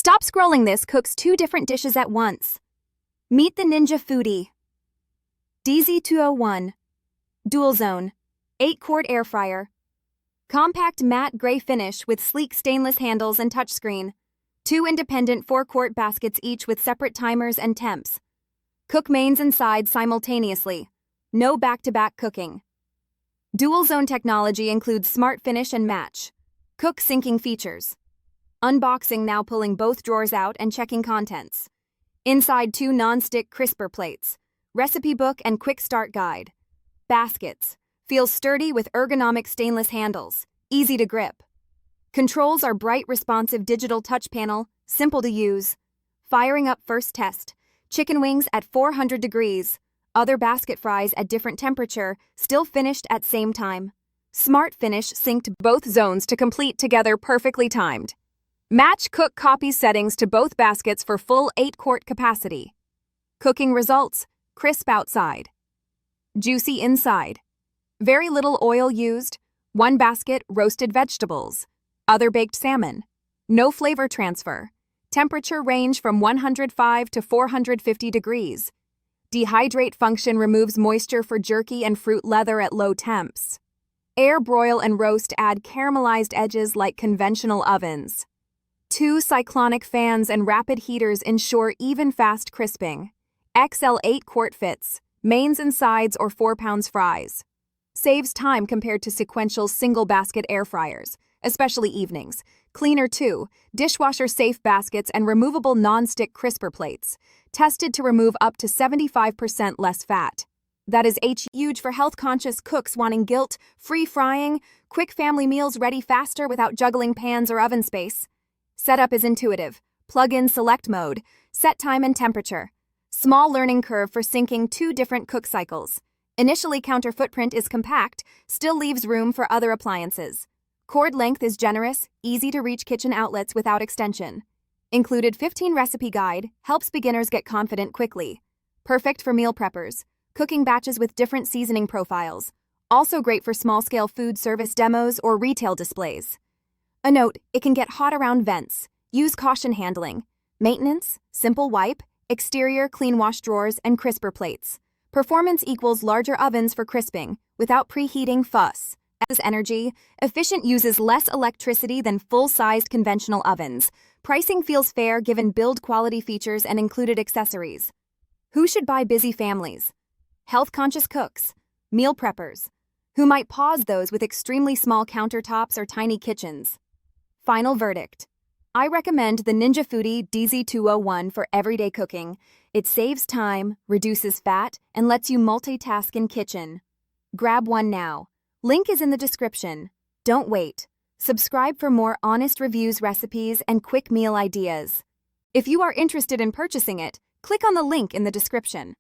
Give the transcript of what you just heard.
Stop scrolling. This cooks 2 different dishes at once. Meet the Ninja Foodi DZ201 DualZone 8-quart air fryer. Compact matte gray finish with sleek stainless handles and touchscreen. 2 independent 4-quart baskets each with separate timers and temps. Cook mains and sides simultaneously. No back-to-back cooking. DualZone technology includes smart finish and match. Cook syncing features. Unboxing, now pulling both drawers out and checking contents. Inside 2 non-stick crisper plates. Recipe book and quick start guide. Baskets. Feels sturdy with ergonomic stainless handles. Easy to grip. Controls are bright, responsive digital touch panel, simple to use. Firing up first test. Chicken wings at 400 degrees. Other basket fries at different temperature, still finished at same time. Smart finish synced both zones to complete together, perfectly timed. Match cook copy settings to both baskets for full 8-quart capacity. Cooking results: crisp outside, juicy inside. Very little oil used. 1 basket roasted vegetables. Other baked salmon. No flavor transfer. Temperature range from 105 to 450 degrees. Dehydrate function removes moisture for jerky and fruit leather at low temps. Air broil and roast add caramelized edges like conventional ovens. 2 cyclonic fans and rapid heaters ensure even fast crisping. XL 8-quart fits, mains and sides or 4 pounds fries. Saves time compared to sequential single basket air fryers, especially evenings. Cleaner too, dishwasher-safe baskets and removable non-stick crisper plates. Tested to remove up to 75% less fat. That is huge for health-conscious cooks wanting guilt-free frying, quick family meals ready faster without juggling pans or oven space. Setup is intuitive. Plug in select mode, set time and temperature. Small learning curve for syncing 2 different cook cycles. Initially, counter footprint is compact, still leaves room for other appliances. Cord length is generous, easy to reach kitchen outlets without extension. Included 15 recipe guide, helps beginners get confident quickly. Perfect for meal preppers, cooking batches with different seasoning profiles. Also great for small-scale food service demos or retail displays. A note, it can get hot around vents. Use caution handling. Maintenance, simple wipe, exterior clean wash drawers and crisper plates. Performance equals larger ovens for crisping, without preheating fuss. As energy, efficient, uses less electricity than full-sized conventional ovens. Pricing feels fair given build quality features and included accessories. Who should buy? Busy families, health-conscious cooks, meal preppers, who might pause those with extremely small countertops or tiny kitchens. Final verdict. I recommend the Ninja Foodi DZ201 for everyday cooking. It saves time, reduces fat, and lets you multitask in kitchen. Grab one now. Link is in the description. Don't wait. Subscribe for more honest reviews, recipes, and quick meal ideas. If you are interested in purchasing it, click on the link in the description.